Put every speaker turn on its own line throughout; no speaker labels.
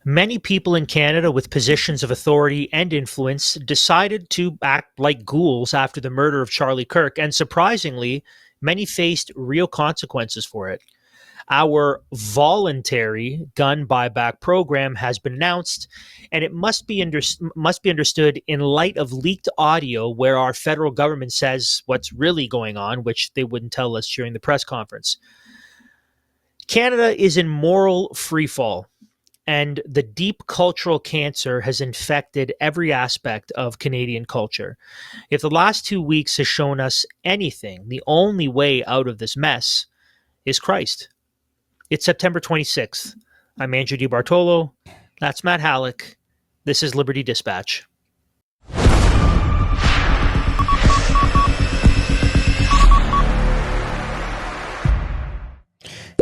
Many people in Canada with positions of authority and influence decided to act like ghouls after the murder of Charlie Kirk, and surprisingly, many faced real consequences for it. Our voluntary gun buyback program has been announced, and it must be understood in light of leaked audio where our federal government says what's really going on, which they wouldn't tell us during the press conference. Canada is in moral freefall, and the deep cultural cancer has infected every aspect of Canadian culture. If the last 2 weeks has shown us anything, the only way out of this mess is Christ. It's September 26th. I'm Andrew DiBartolo. That's Matt Halleck. This is Liberty Dispatch.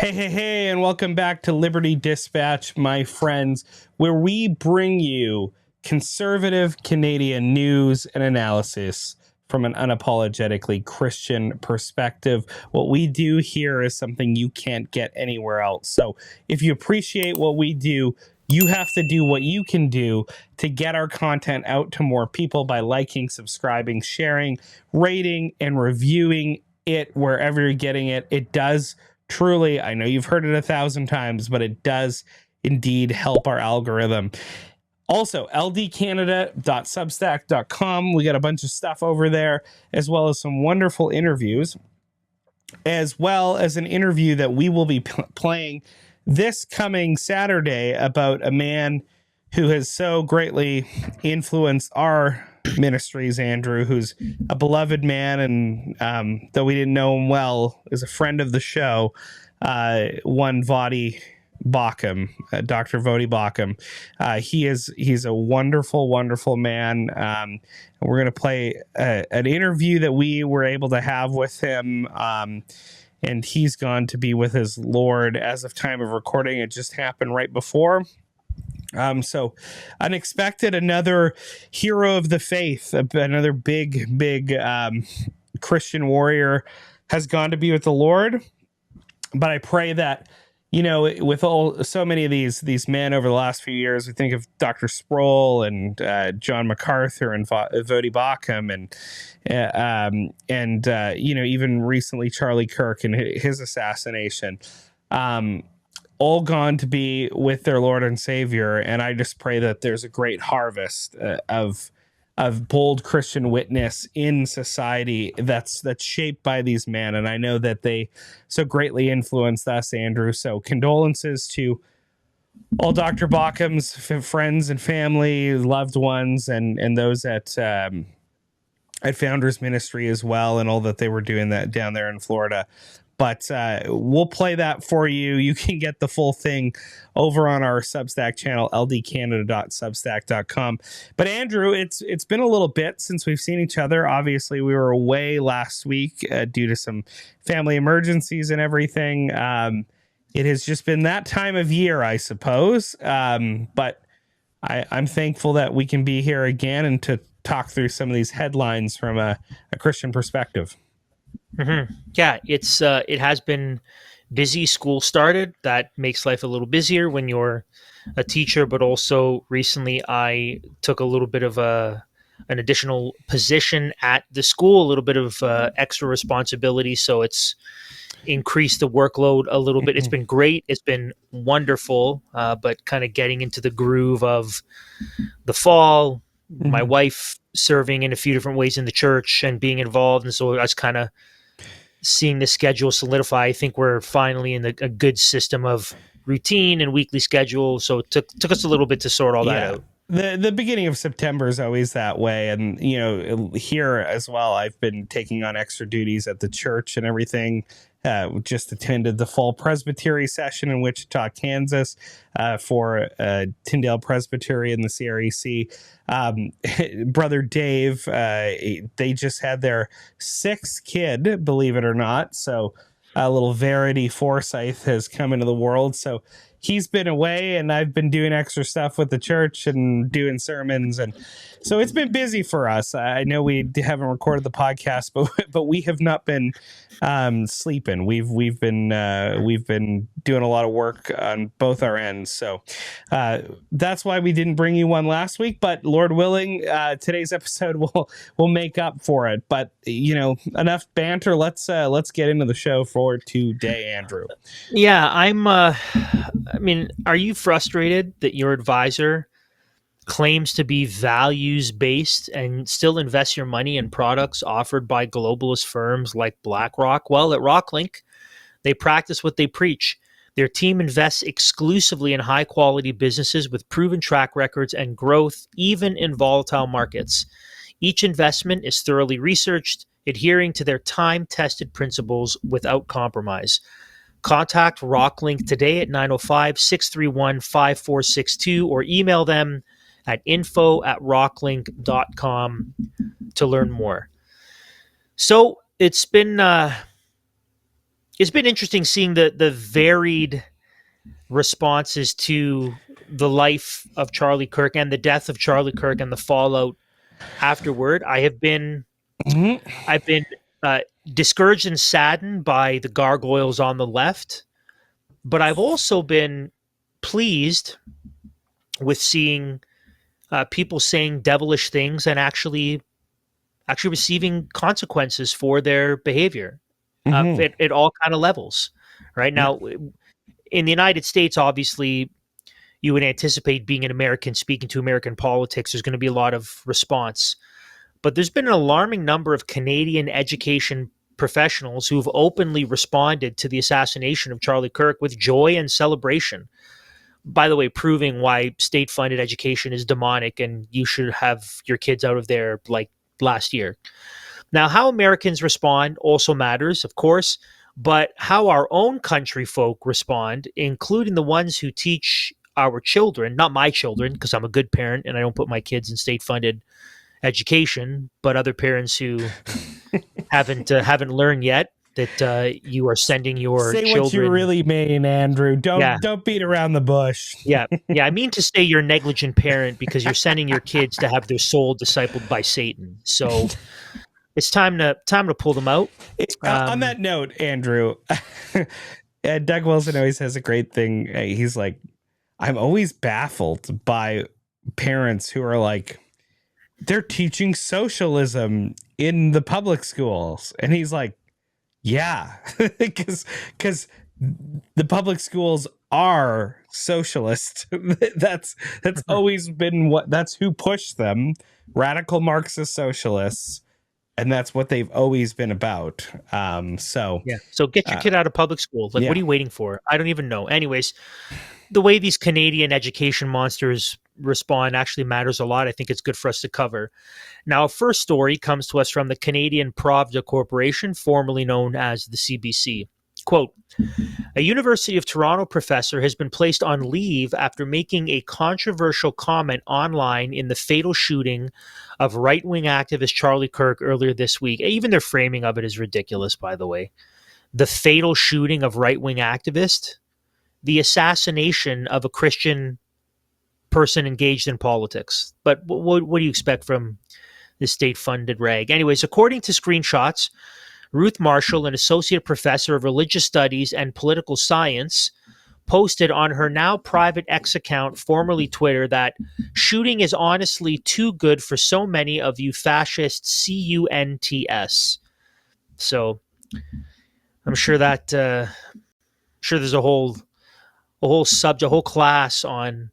Hey, and welcome back to Liberty Dispatch, my friends, where we bring you conservative Canadian news and analysis from an unapologetically Christian perspective. What we do here is something you can't get anywhere else. So if you appreciate what we do, you have to do what you can do to get our content out to more people by liking, subscribing, sharing, rating, and reviewing it wherever you're getting it. It does truly, I know you've heard it 1,000 times, but it does indeed help our algorithm. Also, ldcanada.substack.com. We got a bunch of stuff over there, as well as some wonderful interviews, as well as an interview that we will be playing this coming Saturday about a man who has so greatly influenced our ministries, Andrew, who's a beloved man, and though we didn't know him well, is a friend of the show, one Vodi Bakum, Dr. Vodi Bakum. He's a wonderful, wonderful man. We're going to play an interview that we were able to have with him, and he's gone to be with his Lord as of time of recording. It just happened right before. So unexpected, another hero of the faith, another big Christian warrior has gone to be with the Lord. But I pray that, you know, with so many of these men over the last few years, we think of Dr. Sproul and John MacArthur and Vodi Bakum and you know, even recently Charlie Kirk and his assassination. All gone to be with their Lord and Savior, and I just pray that there's a great harvest of bold Christian witness in society that's shaped by these men, and I know that they so greatly influenced us, Andrew. So condolences to all Dr. Backum's friends and family, loved ones, and those at Founders Ministry as well, and all that they were doing that down there in Florida. But we'll play that for you. You can get the full thing over on our Substack channel, ldcanada.substack.com. But Andrew, it's been a little bit since we've seen each other. Obviously, we were away last week due to some family emergencies and everything. It has just been that time of year, I suppose. But I'm thankful that we can be here again and to talk through some of these headlines from a Christian perspective.
Mm-hmm. Yeah, it has been busy. School started. That makes life a little busier when you're a teacher, but also recently I took a little bit of an additional position at the school, a little bit of extra responsibility. So it's increased the workload a little bit. It's been great. It's been wonderful, but kind of getting into the groove of the fall, my wife serving in a few different ways in the church and being involved. And so I was kind of seeing the schedule solidify. I think we're finally in a good system of routine and weekly schedule. So it took us a little bit to sort all that out.
The beginning of September is always that way. And, you know, here as well, I've been taking on extra duties at the church and everything. Just attended the fall Presbytery session in Wichita, Kansas, for Tyndale Presbytery and the CREC. Brother Dave, they just had their 6th kid, believe it or not. So a little Verity Forsyth has come into the world. So he's been away, and I've been doing extra stuff with the church and doing sermons, and so it's been busy for us. I know we haven't recorded the podcast, but we have not been sleeping. We've been doing a lot of work on both our ends, so that's why we didn't bring you one last week. But Lord willing, today's episode will make up for it. But enough banter. Let's get into the show for today, Andrew.
Yeah, are you frustrated that your advisor claims to be values-based and still invests your money in products offered by globalist firms like BlackRock? Well, at RockLink, they practice what they preach. Their team invests exclusively in high-quality businesses with proven track records and growth, even in volatile markets. Each investment is thoroughly researched, adhering to their time-tested principles without compromise. Contact RockLink today at 905-631-5462 or email them at info@rocklink.com to learn more. So it's been interesting seeing the varied responses to the life of Charlie Kirk and the death of Charlie Kirk and the fallout afterward. I've been discouraged and saddened by the gargoyles on the left, but I've also been pleased with seeing people saying devilish things and actually receiving consequences for their behavior at all kind of levels. Right now, in the United States, obviously, you would anticipate, being an American speaking to American politics, there's going to be a lot of response. But there's been an alarming number of Canadian education professionals who've openly responded to the assassination of Charlie Kirk with joy and celebration. By the way, proving why state-funded education is demonic and you should have your kids out of there like last year. Now, how Americans respond also matters, of course, but how our own country folk respond, including the ones who teach our children, not my children, because I'm a good parent and I don't put my kids in state-funded education, but other parents who haven't learned yet that you are sending your
Say
children.
What you really mean, Andrew. Don't beat around the bush.
Yeah. I mean to say you're a negligent parent because you're sending your kids to have their soul discipled by Satan. So it's time to pull them out.
On that note, Andrew, Doug Wilson always has a great thing. He's like, I'm always baffled by parents who are like, they're teaching socialism in the public schools. And he's like, yeah, because the public schools are socialist. That's always been that's who pushed them. Radical Marxist socialists. And that's what they've always been about. So
get your kid out of public school. What are you waiting for? I don't even know. Anyways, the way these Canadian education monsters respond actually matters a lot. I think it's good for us to cover. Now, our first story comes to us from the Canadian Pravda Corporation, formerly known as the CBC. Quote, a University of Toronto professor has been placed on leave after making a controversial comment online in the fatal shooting of right-wing activist Charlie Kirk earlier this week. Even their framing of it is ridiculous, by the way. The fatal shooting of right-wing activist, the assassination of a Christian person engaged in politics. But what do you expect from this state-funded rag? Anyways, according to screenshots, Ruth Marshall, an associate professor of religious studies and political science, posted on her now private X account, formerly Twitter, that shooting is honestly too good for so many of you fascists, CUNTS. So I'm sure that there's a whole subject, a whole class on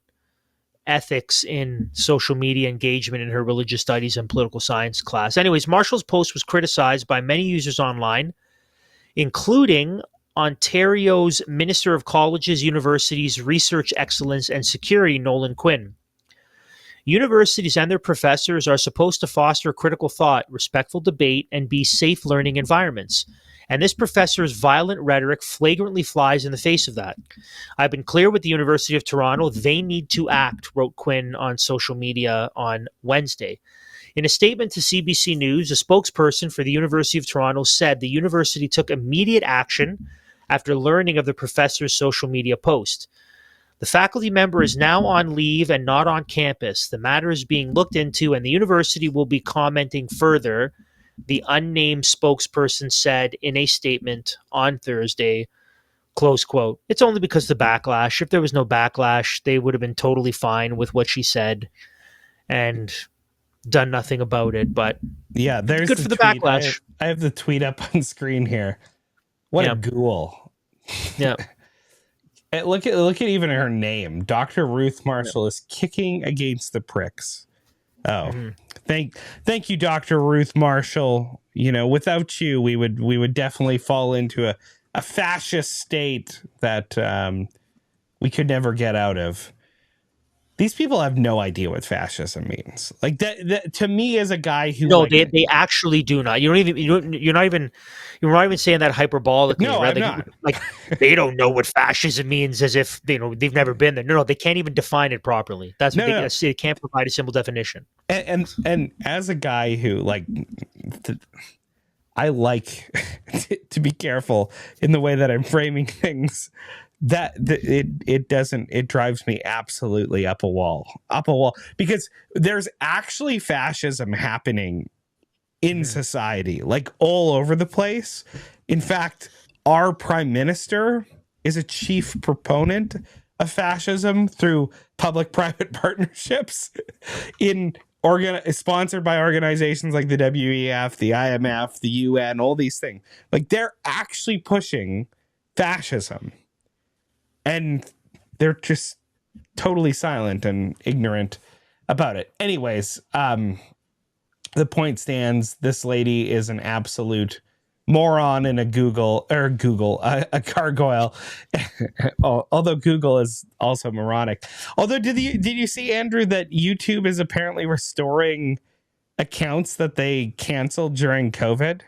ethics in social media engagement in her religious studies and political science class. Anyways, Marshall's post was criticized by many users online, including Ontario's Minister of Colleges, Universities, Research Excellence and Security, Nolan Quinn. Universities and their professors are supposed to foster critical thought, respectful debate, and be safe learning environments. And this professor's violent rhetoric flagrantly flies in the face of that. I've been clear with the University of Toronto, they need to act, wrote Quinn on social media on Wednesday. In a statement to CBC News, a spokesperson for the University of Toronto said the university took immediate action after learning of the professor's social media post. The faculty member is now on leave and not on campus. The matter is being looked into, and the university will be commenting further, the unnamed spokesperson said in a statement on Thursday, close quote. It's only because of the backlash. If there was no backlash, they would have been totally fine with what she said and done nothing about it. But
yeah, there's
good
the
for the
tweet.
backlash.
I have the tweet up on screen here. What a ghoul.
Yeah.
Look at even her name. Dr. Ruth Marshall is kicking against the pricks. Oh, thank you, Dr. Ruth Marshall. You know, without you, we would definitely fall into a fascist state that we could never get out of. These people have no idea what fascism means. Like that to me, as a guy who
they actually do not. You're not even saying that hyperbolically.
No,
right?
I'm not.
Like they don't know what fascism means, as if they've never been there. No, they can't even define it properly. That's what they can't provide a simple definition.
And as a guy who I like to be careful in the way that I'm framing things. It drives me absolutely up a wall because there's actually fascism happening in society, like all over the place. In fact, our prime minister is a chief proponent of fascism through public-private partnerships sponsored by organizations like the WEF, the IMF, the UN, all these things. Like they're actually pushing fascism. And they're just totally silent and ignorant about it. Anyways, the point stands. This lady is an absolute moron and a gargoyle. Although Google is also moronic. Although, did you see, Andrew, that YouTube is apparently restoring accounts that they canceled during COVID?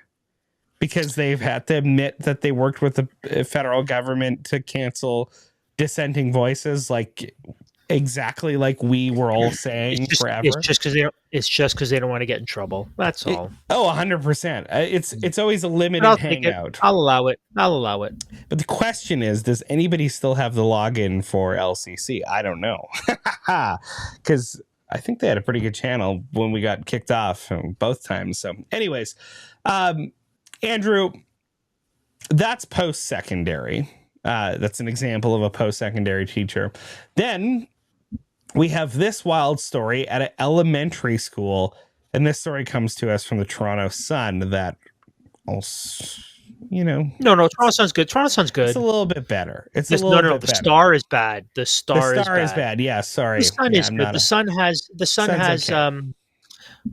Because they've had to admit that they worked with the federal government to cancel dissenting voices, like exactly like we were all saying forever.
It's just because they don't want to get in trouble. That's all.
100%. It's always a limited hangout.
I'll allow it.
But the question is, does anybody still have the login for LCC? I don't know, because I think they had a pretty good channel when we got kicked off both times. So, anyways. Andrew, that's post-secondary. That's an example of a post-secondary teacher. Then we have this wild story at an elementary school, and this story comes to us from the Toronto Sun that also, No,
Toronto Sun's good.
It's a little bit better. The
Star is bad. The Star
is bad. Yeah, sorry.
The Sun is good. The Sun has
okay.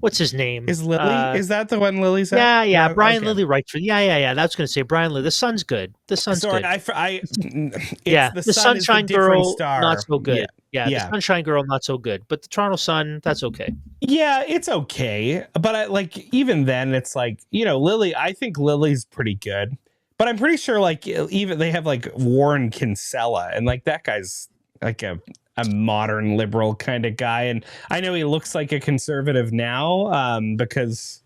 What's his name?
Is Lily? Is that the one Lily's at?
Yeah. Brian Lilly writes for. Yeah. That's going to say Brian Lilly. The Sun's good. The Sun's good.
The
Sunshine Girl,
star.
not so good. Yeah.
The
Sunshine Girl, not so good. But the Toronto Sun, that's okay.
Yeah, it's okay. But even then, it's Lily. I think Lily's pretty good. But I'm pretty sure even they have Warren Kinsella, and that guy's a modern liberal kind of guy, and I know he looks like a conservative now because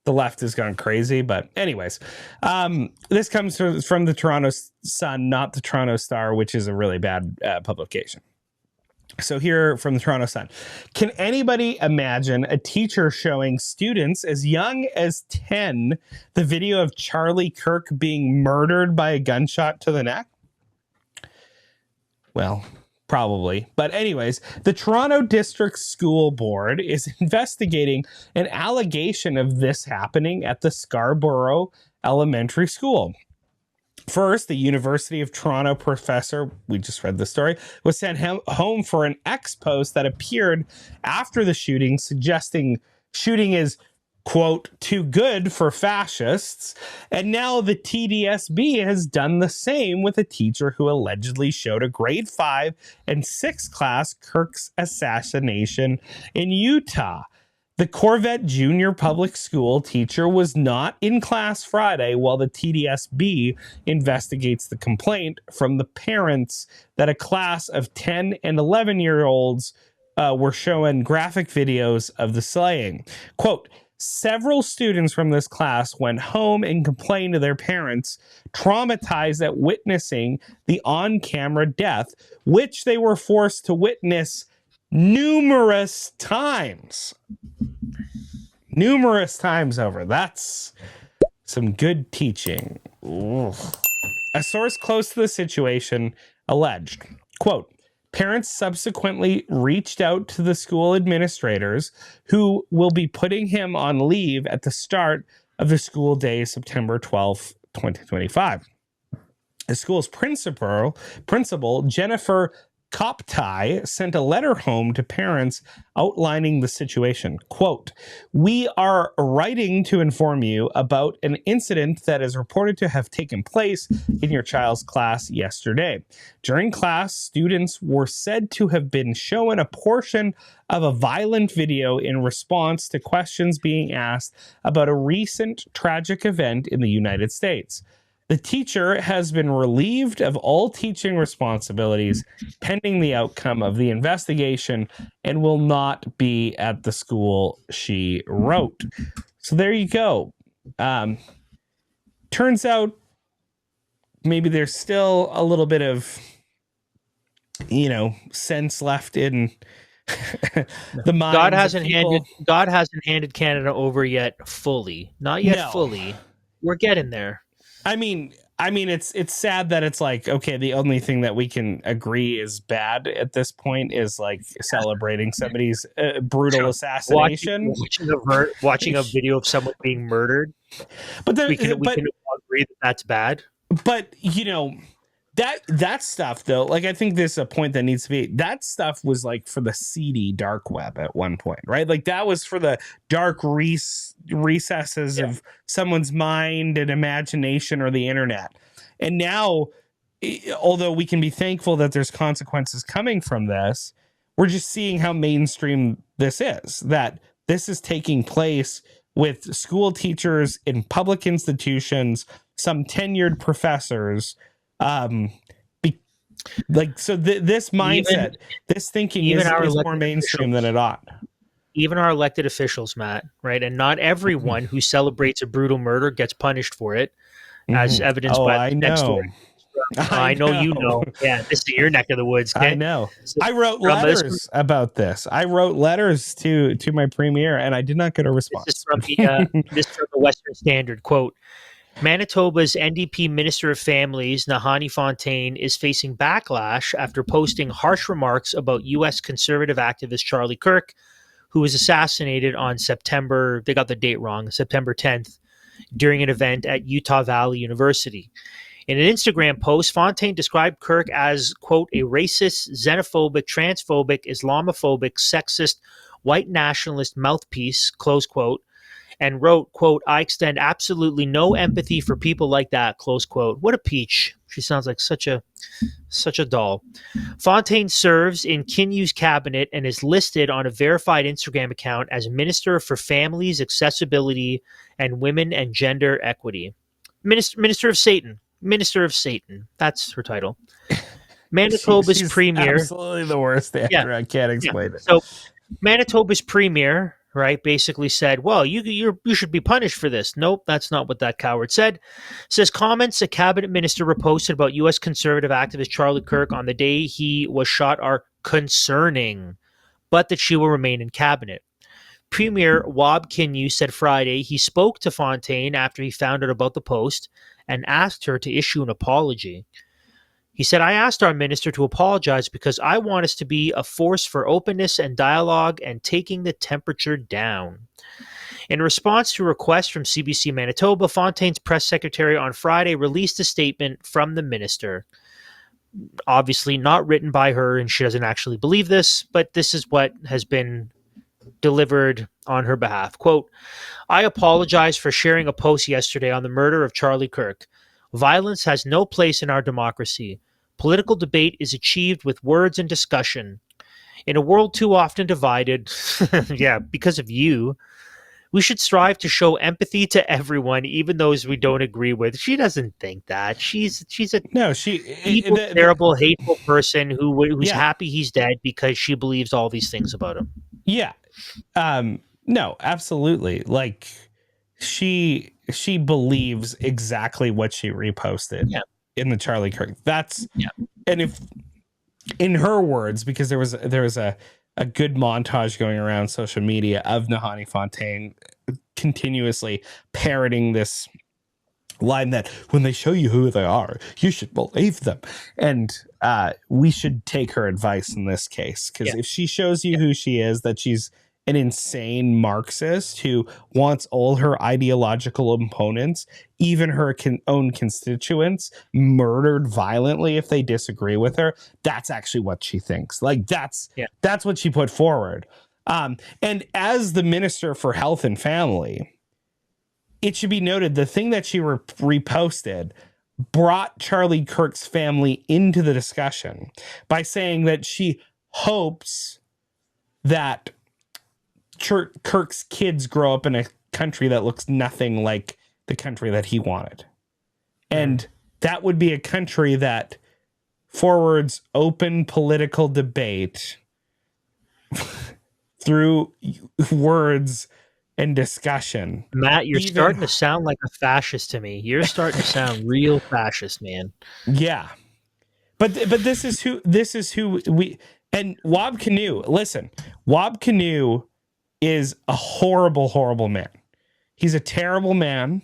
the left has gone crazy. But anyways, this comes from the Toronto Sun, not the Toronto Star, which is a really bad publication. So here from the Toronto Sun, can anybody imagine a teacher showing students as young as 10 the video of Charlie Kirk being murdered by a gunshot to the neck? Well, probably. But anyways, the Toronto District School Board is investigating an allegation of this happening at the Scarborough Elementary School. First, the University of Toronto professor, we just read the story, was sent home for an X post that appeared after the shooting, suggesting shooting is, quote, too good for fascists. And now the TDSB has done the same with a teacher who allegedly showed a grade 5 and 6 class Kirk's assassination in Utah. The Corvette Junior Public School teacher was not in class Friday while the TDSB investigates the complaint from the parents that a class of 10 and 11-year-olds were showing graphic videos of the slaying. Quote, Several students from this class went home and complained to their parents, traumatized at witnessing the on-camera death, which they were forced to witness numerous times. Numerous times over. That's some good teaching. Ugh. A source close to the situation alleged, quote, parents subsequently reached out to the school administrators who will be putting him on leave at the start of the school day, September 12th, 2025. The school's principal, Jennifer Koptai, sent a letter home to parents outlining the situation. Quote, we are writing to inform you about an incident that is reported to have taken place in your child's class yesterday. During class, students were said to have been shown a portion of a violent video in response to questions being asked about a recent tragic event in the United States. The teacher has been relieved of all teaching responsibilities pending the outcome of the investigation and will not be at the school, she wrote. So there you go. Turns out maybe there's still a little bit of, sense left in the minds
God hasn't handed Canada over yet fully. Not yet fully. We're getting there.
I mean, it's sad that it's like, okay, the only thing that we can agree is bad at this point is like celebrating somebody's brutal assassination.
Watching a video of someone being murdered. But we can agree that that's bad.
But that stuff though, like I think there's a point that needs to be, that stuff was like for the seedy dark web at one point, right? Like that was for the dark recesses of someone's mind and imagination or the internet. And now, although we can be thankful that there's consequences coming from this, we're just seeing how mainstream this is, that this is taking place with school teachers in public institutions, some tenured professors, this mindset, this thinking is more mainstream than it ought.
Even our elected officials, Matt, right? And not everyone who celebrates a brutal murder gets punished for it, as evidenced by the next story. I know you know. Yeah, this is your neck of the woods. Okay?
I know. So, I wrote letters about this. I wrote letters to my premier, and I did not get a response.
This is from the Western Standard, quote, Manitoba's NDP Minister of Families, Nahanni Fontaine, is facing backlash after posting harsh remarks about U.S. conservative activist Charlie Kirk, who was assassinated on September 10th, during an event at Utah Valley University. In an Instagram post, Fontaine described Kirk as, quote, a racist, xenophobic, transphobic, Islamophobic, sexist, white nationalist mouthpiece, close quote, and wrote, quote, I extend absolutely no empathy for people like that, close quote. What a peach. She sounds like such a doll. Fontaine serves in Kinyu's cabinet and is listed on a verified Instagram account as Minister for Families, Accessibility, and Women and Gender Equity. Minister of Satan. Minister of Satan. That's her title. Manitoba's
she's
premier.
Absolutely the worst actor. Yeah. I can't explain it.
So Manitoba's premier, right, basically said, well, you should be punished for this. Nope, that's not what that coward said. Says comments a cabinet minister reposted about U.S. conservative activist Charlie Kirk on the day he was shot are concerning, but that she will remain in cabinet. Premier Wab Kinyu said Friday he spoke to Fontaine after he found out about the post and asked her to issue an apology. He said, I asked our minister to apologize because I want us to be a force for openness and dialogue and taking the temperature down. In response to a request from CBC Manitoba, Fontaine's press secretary on Friday released a statement from the minister. Obviously not written by her, and she doesn't actually believe this, but this is what has been delivered on her behalf. Quote, I apologize for sharing a post yesterday on the murder of Charlie Kirk. Violence has no place in our democracy. Political debate is achieved with words and discussion. In a world too often divided, because of you, we should strive to show empathy to everyone, even those we don't agree with. She doesn't think that. She's a evil, terrible, hateful person who's happy he's dead because she believes all these things about him.
Yeah. No, absolutely. Like she believes exactly what she reposted in the Charlie Kirk. That's and if in her words, because there was a good montage going around social media of Nahani Fontaine continuously parroting this line that when they show you who they are, you should believe them. And we should take her advice in this case, because if she shows you who she is, that she's an insane Marxist who wants all her ideological opponents, even her own constituents, murdered violently if they disagree with her. That's actually what she thinks. Like that's what she put forward. And as the Minister for Health and Family, it should be noted the thing that she reposted brought Charlie Kirk's family into the discussion by saying that she hopes that Kirk's kids grow up in a country that looks nothing like the country that he wanted. And that would be a country that forwards open political debate through words and discussion.
Matt, you're starting to sound like a fascist to me. You're starting to sound real fascist, man.
Yeah. But this is who we, and Wab Kinew, listen, Wab Kinew is a horrible, horrible man. He's a terrible man,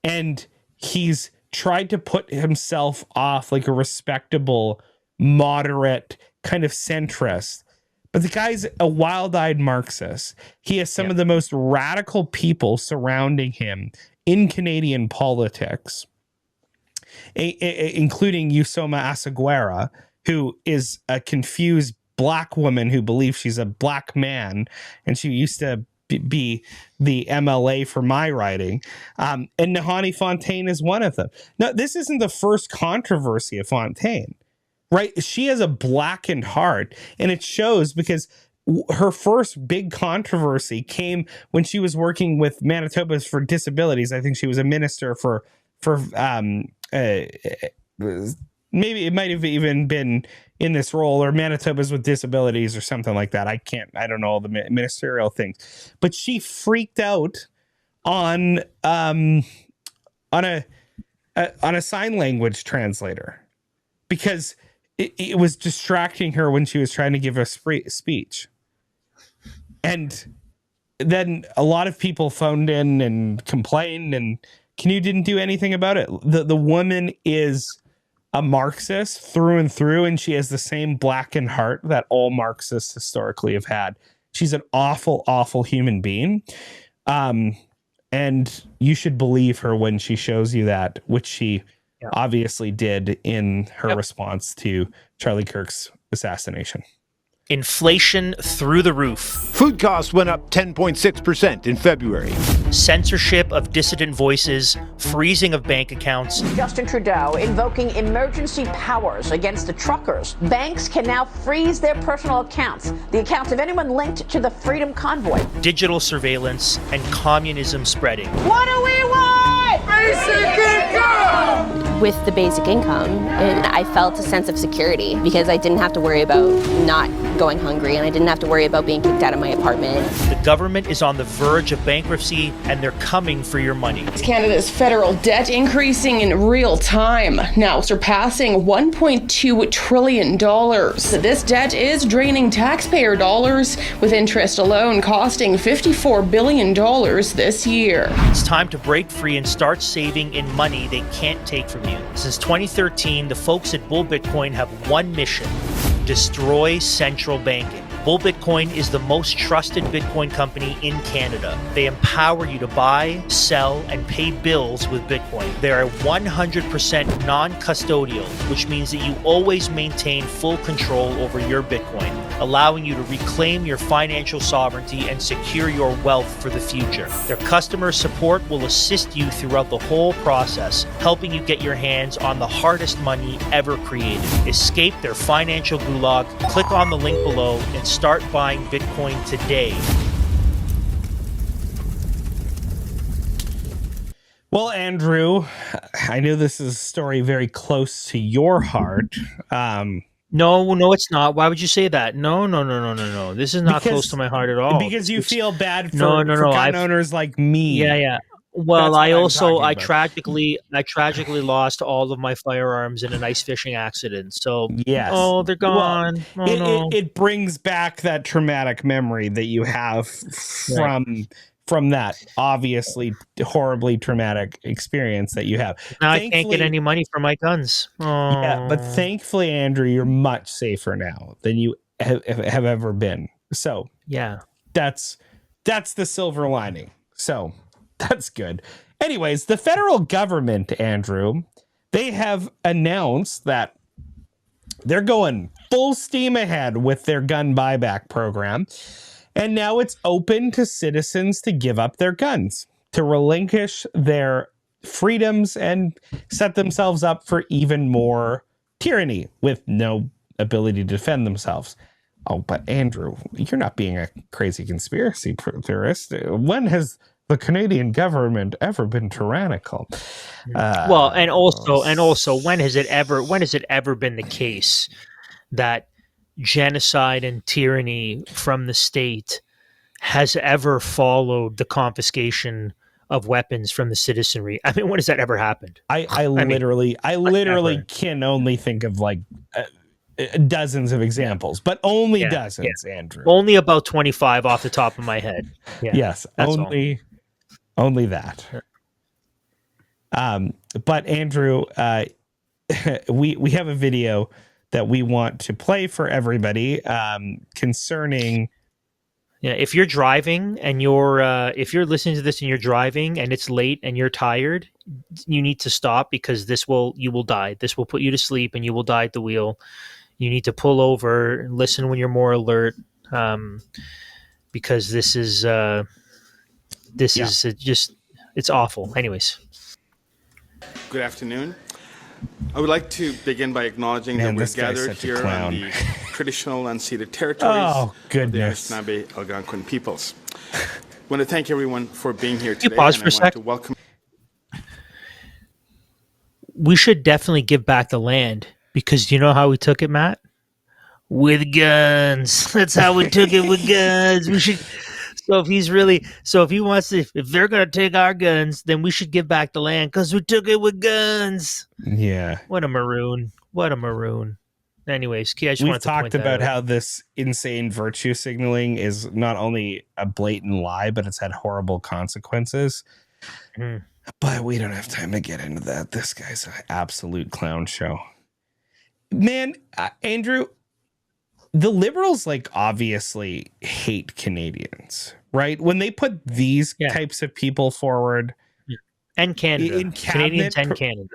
and he's tried to put himself off like a respectable, moderate, kind of centrist. But the guy's a wild-eyed Marxist. He has some of the most radical people surrounding him in Canadian politics, including Usoma Asaguera, who is a confused black woman who believes she's a black man, and she used to be the MLA for my riding. And Nahani Fontaine is one of them. Now, this isn't the first controversy of Fontaine. Right. She has a blackened heart, and it shows because her first big controversy came when she was working with Manitoba's for Disabilities. I think she was a minister for maybe it might have even been in this role, or Manitoba's with Disabilities or something like that. I don't know all the ministerial things, but she freaked out on a sign language translator because it was distracting her when she was trying to give a speech. And then a lot of people phoned in and complained, and Kinew didn't do anything about it. The woman is a Marxist through and through, and she has the same blackened heart that all Marxists historically have had. She's an awful, awful human being. And you should believe her when she shows you that, which she obviously did in her response to Charlie Kirk's assassination.
Inflation through the roof.
Food costs went up 10.6% in February.
Censorship of dissident voices, freezing of bank accounts.
Justin Trudeau invoking emergency powers against the truckers. Banks can now freeze their personal accounts, the accounts of anyone linked to the Freedom Convoy.
Digital surveillance and communism spreading.
What do we want?
Basic income!
With the basic income, I felt a sense of security because I didn't have to worry about not going hungry, and I didn't have to worry about being kicked out of my apartment.
The government is on the verge of bankruptcy, and they're coming for your money.
Canada's federal debt increasing in real time, now surpassing $1.2 trillion. This debt is draining taxpayer dollars, with interest alone costing $54 billion this year.
It's time to break free and start saving in money they can't take from you. Since 2013, the folks at Bull Bitcoin have one mission: destroy central banking. Bull Bitcoin is the most trusted Bitcoin company in Canada. They empower you to buy, sell, and pay bills with Bitcoin. They are 100% non-custodial, which means that you always maintain full control over your Bitcoin, allowing you to reclaim your financial sovereignty and secure your wealth for the future. Their customer support will assist you throughout the whole process, helping you get your hands on the hardest money ever created. Escape their financial gulag, click on the link below, and start buying Bitcoin today.
Well, Andrew, I know this is a story very close to your heart,
No, it's not. Why would you say that? No. This is not close to my heart at all.
Because you feel bad for,
no.
for gun owners like me.
Yeah. Well,
That's what I'm
I
talking about.
tragically lost all of my firearms in an ice fishing accident. So,
Yes.
oh, they're gone.
It brings back that traumatic memory that you have from that obviously horribly traumatic experience that you have.
Now I can't get any money for my guns. Oh.
Yeah, but thankfully, Andrew, you're much safer now than you have ever been. So
yeah,
that's the silver lining. So that's good. Anyways, the federal government, Andrew, they have announced that they're going full steam ahead with their gun buyback program. And now it's open to citizens to give up their guns, to relinquish their freedoms and set themselves up for even more tyranny with no ability to defend themselves. Oh, but Andrew, you're not being a crazy conspiracy theorist. When has the Canadian government ever been tyrannical?
Well, and also, when has it ever been the case that genocide and tyranny from the state has ever followed the confiscation of weapons from the citizenry? I mean, when has that ever happened?
I literally can only think of like dozens of examples, but only dozens, Andrew.
Only about 25 off the top of my head. Yeah,
yes, only that. But Andrew, we have a video that we want to play for everybody concerning.
Yeah, if you're driving and if you're listening to this and you're driving and it's late and you're tired, you need to stop because you will die. This will put you to sleep and you will die at the wheel. You need to pull over and listen when you're more alert, because this is just, it's awful. Anyways.
Good afternoon. I would like to begin by acknowledging that we're gathered here on the traditional unceded territories of the Anishinaabe Algonquin peoples. I want to thank everyone for being here today.
Pause for a sec. We should definitely give back the land because do you know how we took it, Matt? With guns. That's how we took it, with guns. We should. So if they're going to take our guns, then we should give back the land because we took it with guns.
Yeah.
What a maroon. Anyways, I just
we've talked about how this insane virtue signaling is not only a blatant lie, but it's had horrible consequences. Mm. But we don't have time to get into that. This guy's an absolute clown show. Man, Andrew, the Liberals obviously hate Canadians, right? When they put these types of people forward,
and Canada, Canadians and Canada,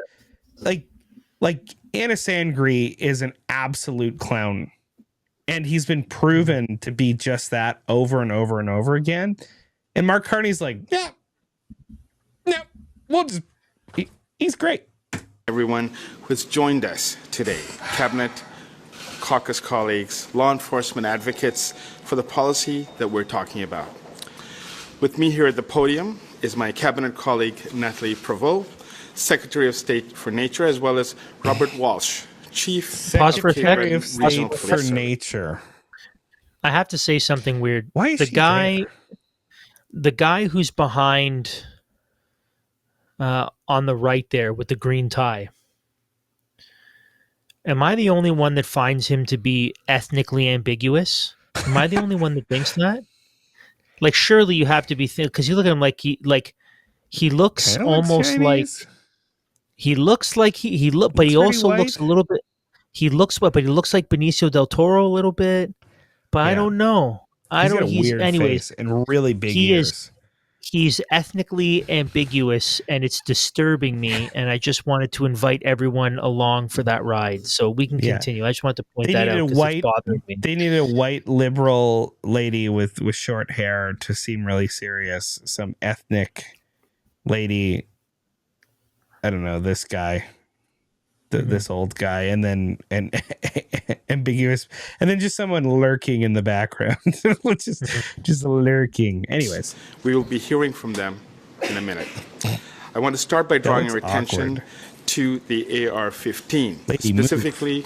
like Anna Sangri is an absolute clown, and he's been proven to be just that over and over and over again. And Mark Carney's like, he's great.
Everyone who has joined us today, Cabinet, caucus colleagues, law enforcement advocates for the policy that we're talking about. With me here at the podium is my cabinet colleague, Nathalie Prevost, Secretary of State for Nature, as well as Robert Walsh, Chief
Secretary of State for Nature.
I have to say something weird.
Why is
the guy who's behind on the right there with the green tie? Am I the only one that finds him to be ethnically ambiguous? Am I the only one that thinks that? Surely you have to be because you look at him he looks almost like he looks like he look, but he also looks a little bit. He looks but he looks like Benicio del Toro a little bit. But I don't know.
He's got a weird face and really big ears.
He's ethnically ambiguous, and it's disturbing me, and I just wanted to invite everyone along for that ride so we can continue. I just want to point that out because it's bothering me.
They need a white liberal lady with short hair to seem really serious. Some ethnic lady, I don't know, this guy, this old guy, and then ambiguous, and then just someone lurking in the background, which is just lurking. Anyways,
we will be hearing from them in a minute. I want to start by drawing your attention to the AR-15, specifically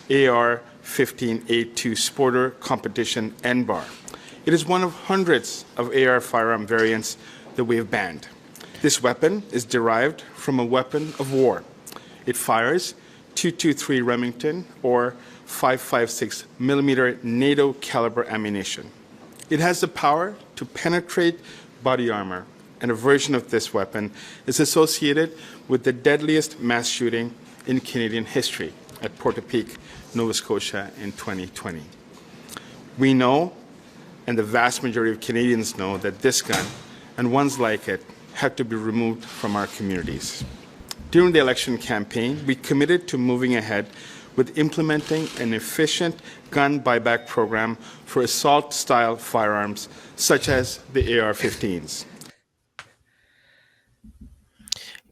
AR AR-15A2 Sporter Competition N-Bar. It is one of hundreds of AR firearm variants that we have banned. This weapon is derived from a weapon of war. It fires .223 Remington or 5.56 millimeter NATO caliber ammunition. It has the power to penetrate body armor, and a version of this weapon is associated with the deadliest mass shooting in Canadian history at Portapique, Nova Scotia in 2020. We know, and the vast majority of Canadians know, that this gun and ones like it have to be removed from our communities. During the election campaign, we committed to moving ahead with implementing an efficient gun buyback program for assault-style firearms, such as the AR-15s.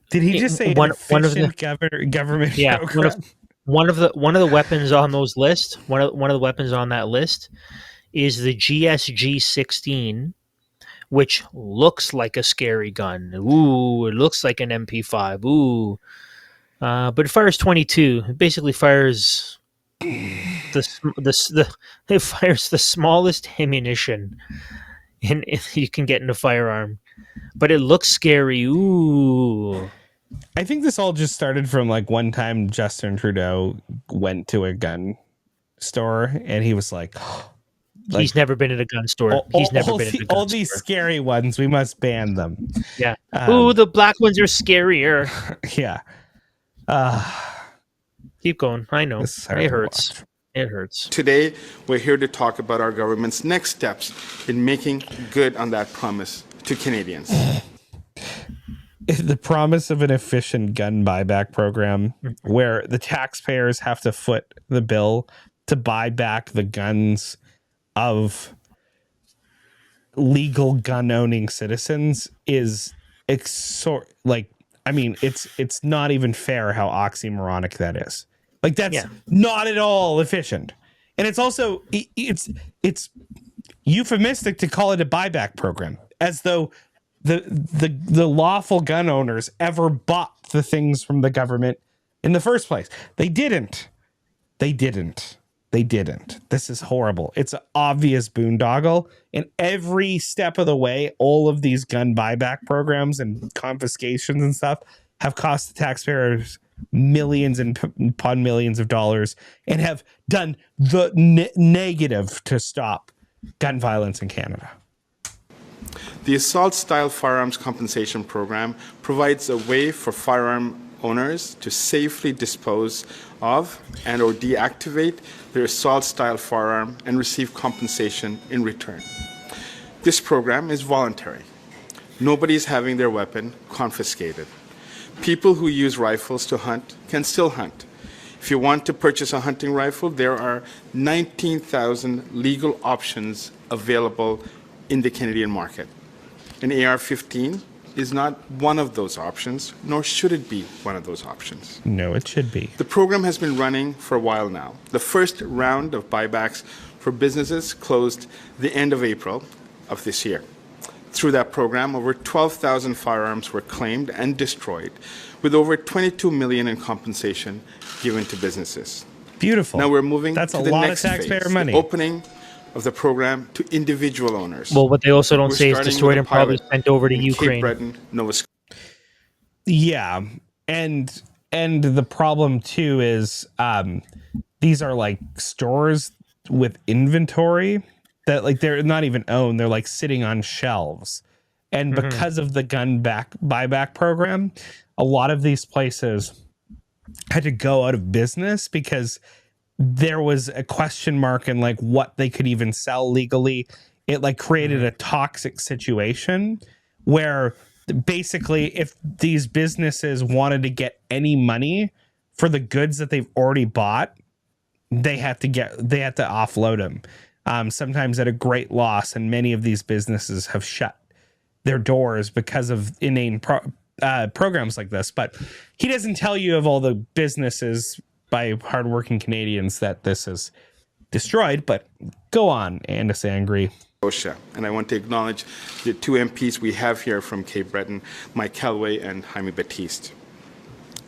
Did he just say
one of
efficient
the
government
yeah
program?
one of the weapons on those list one of the weapons on that list is the GSG-16, which looks like a scary gun. Ooh, it looks like an MP5. Ooh, but it fires 22. It basically fires it fires the smallest ammunition you can get in a firearm, but it looks scary. Ooh.
I think this all just started from like one time Justin Trudeau went to a gun store and he was like,
he's never been in a gun store. He's never been in a gun store.
All these scary ones, we must ban them.
Yeah. Ooh, the black ones are scarier.
Yeah.
Keep going. I know. It hurts. It hurts.
Today, we're here to talk about our government's next steps in making good on that promise to Canadians.
The promise of an efficient gun buyback program where the taxpayers have to foot the bill to buy back the guns of legal gun owning citizens is it's not even fair how oxymoronic that is. Like that's not at all efficient. And it's also it's euphemistic to call it a buyback program, as though the lawful gun owners ever bought the things from the government in the first place. They didn't. This is horrible. It's an obvious boondoggle. And every step of the way, all of these gun buyback programs and confiscations and stuff have cost the taxpayers millions and upon millions of dollars and have done the negative to stop gun violence in Canada.
The Assault-Style Firearms Compensation Program provides a way for firearm owners to safely dispose of and or deactivate their assault-style firearm and receive compensation in return. This program is voluntary. Nobody is having their weapon confiscated. People who use rifles to hunt can still hunt. If you want to purchase a hunting rifle, there are 19,000 legal options available in the Canadian market. An AR-15 is not one of those options, nor should it be one of those options.
No, it should be.
The program has been running for a while now. The first round of buybacks for businesses closed the end of April of this year. Through that program, over 12,000 firearms were claimed and destroyed, with over $22 million in compensation given to businesses.
Beautiful.
Now we're moving
That's
to
a
the
lot
next
of taxpayer
phase,
money.
the opening of the program to individual owners.
Well, what they also don't
We're
say is
starting
destroyed
with a
and probably
pilot
sent over to
in
Ukraine.
Cape Breton, Nova Scotia.
Yeah, and the problem too is these are like stores with inventory that like they're not even owned. They're like sitting on shelves, and because of the gun buyback program, a lot of these places had to go out of business because there was a question mark in like what they could even sell legally. It like created a toxic situation where basically if these businesses wanted to get any money for the goods that they've already bought, they had to offload them, sometimes at a great loss. And many of these businesses have shut their doors because of inane programs like this. But he doesn't tell you of all the businesses by hardworking Canadians that this is destroyed. But go on, Andis Angry.
And I want to acknowledge the two MPs we have here from Cape Breton, Mike Calway and Jaime Batiste.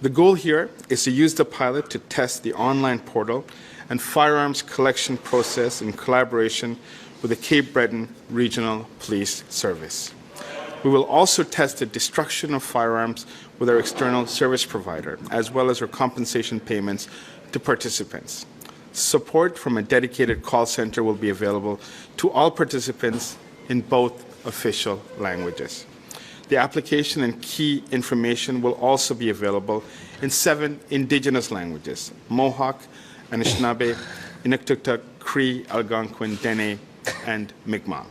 The goal here is to use the pilot to test the online portal and firearms collection process in collaboration with the Cape Breton Regional Police Service. We will also test the destruction of firearms with our external service provider, as well as our compensation payments to participants. Support from a dedicated call center will be available to all participants in both official languages. The application and key information will also be available in 7 Indigenous languages: Mohawk, Anishinaabe, Inuktitut, Cree, Algonquin, Dene, and Mi'kmaq.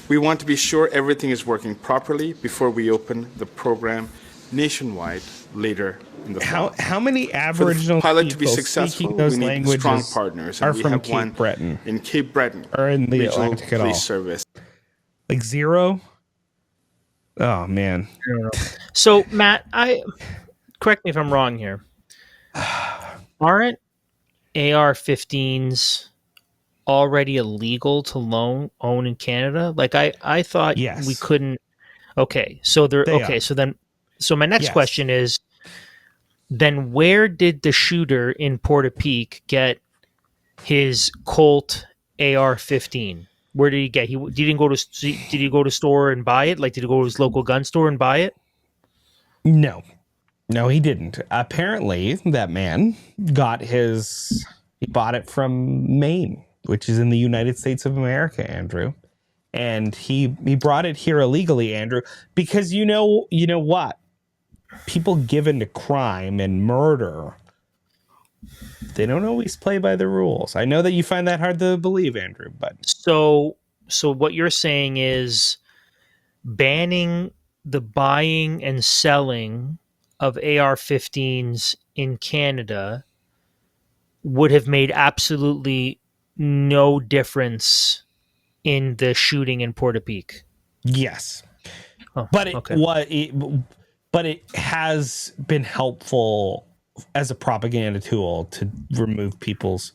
We want to be sure everything is working properly before we open the program nationwide later in the fall.
How many
For the
Aboriginal
pilot to be
people
successful,
speaking those
we need
languages
strong partners,
are
and we
from
have
Cape
one
Breton
in Cape Breton
or in the
Regional
Atlantic at all?
Police Service.
Like 0? Oh man.
I don't know. So Matt, correct me if I'm wrong here. Aren't AR-15s already illegal to own in Canada? Like I thought
Yes.
we couldn't. Okay, so
They are.
So my next
Yes.
question is, then where did the shooter in Portapique get his Colt AR-15? Where did he get? He didn't go to. Did he go to store and buy it? Like, did he go to his local gun store and buy it?
No, he didn't. Apparently, that man he bought it from Maine, which is in the United States of America, Andrew. And he brought it here illegally, Andrew, because you know what? People given to crime and murder, they don't always play by the rules. I know that you find that hard to believe, Andrew, but
So what you're saying is banning the buying and selling of AR-15s in Canada would have made absolutely no difference in the shooting in Portapique.
yes.
Oh,
But
okay.
but it has been helpful as a propaganda tool to remove people's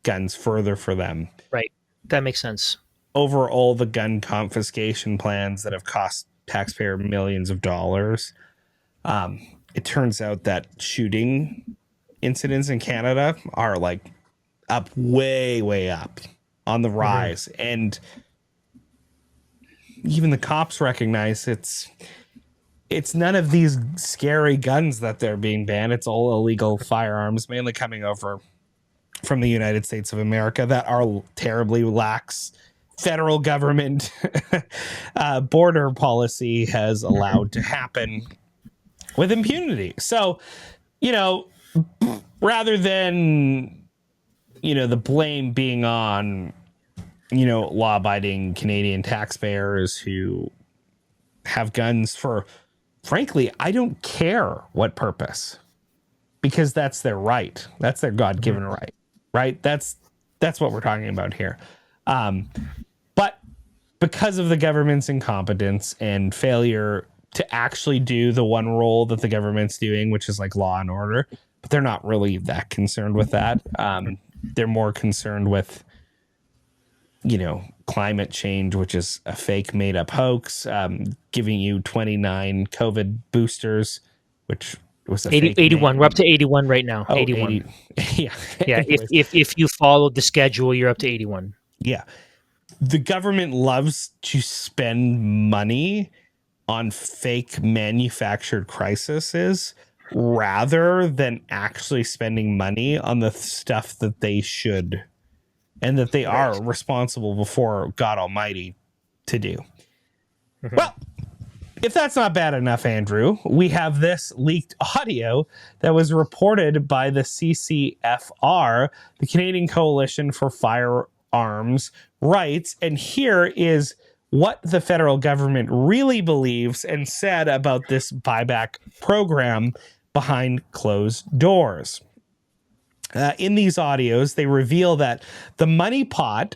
guns further for them.
Right. That makes sense.
Over all the gun confiscation plans that have cost taxpayer millions of dollars, it turns out that shooting incidents in Canada are like up way up on the rise. Mm-hmm. And even the cops recognize it's none of these scary guns that they're being banned. It's all illegal firearms, mainly coming over from the United States of America, that are terribly lax federal government border policy has allowed to happen with impunity. So, rather than, the blame being on, law-abiding Canadian taxpayers who have guns for, frankly, I don't care what purpose, because that's their right. That's their God-given right? That's what we're talking about here. But because of the government's incompetence and failure to actually do the one role that the government's doing, which is like law and order, but they're not really that concerned with that. They're more concerned with, climate change, which is a fake made up hoax, giving you 29 COVID boosters, which was a
81. We're up to 81 right now.
Oh,
81.
80. Yeah.
Yeah. If you followed the schedule, you're up to 81.
Yeah. The government loves to spend money on fake manufactured crises rather than actually spending money on the stuff that they should and that they are responsible before God Almighty to do. Mm-hmm. Well, if that's not bad enough, Andrew, we have this leaked audio that was reported by the CCFR, the Canadian Coalition for Firearms Rights. And here is what the federal government really believes and said about this buyback program behind closed doors. In these audios, they reveal that the money pot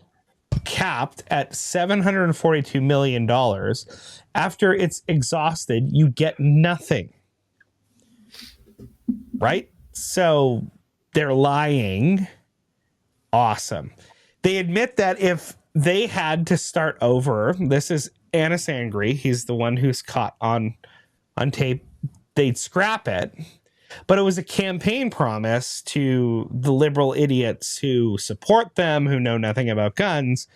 capped at $742 million. After it's exhausted, you get nothing. Right? So they're lying. Awesome. They admit that if they had to start over, this is Annis Angry, he's the one who's caught on tape, they'd scrap it. But it was a campaign promise to the liberal idiots who support them, who know nothing about guns.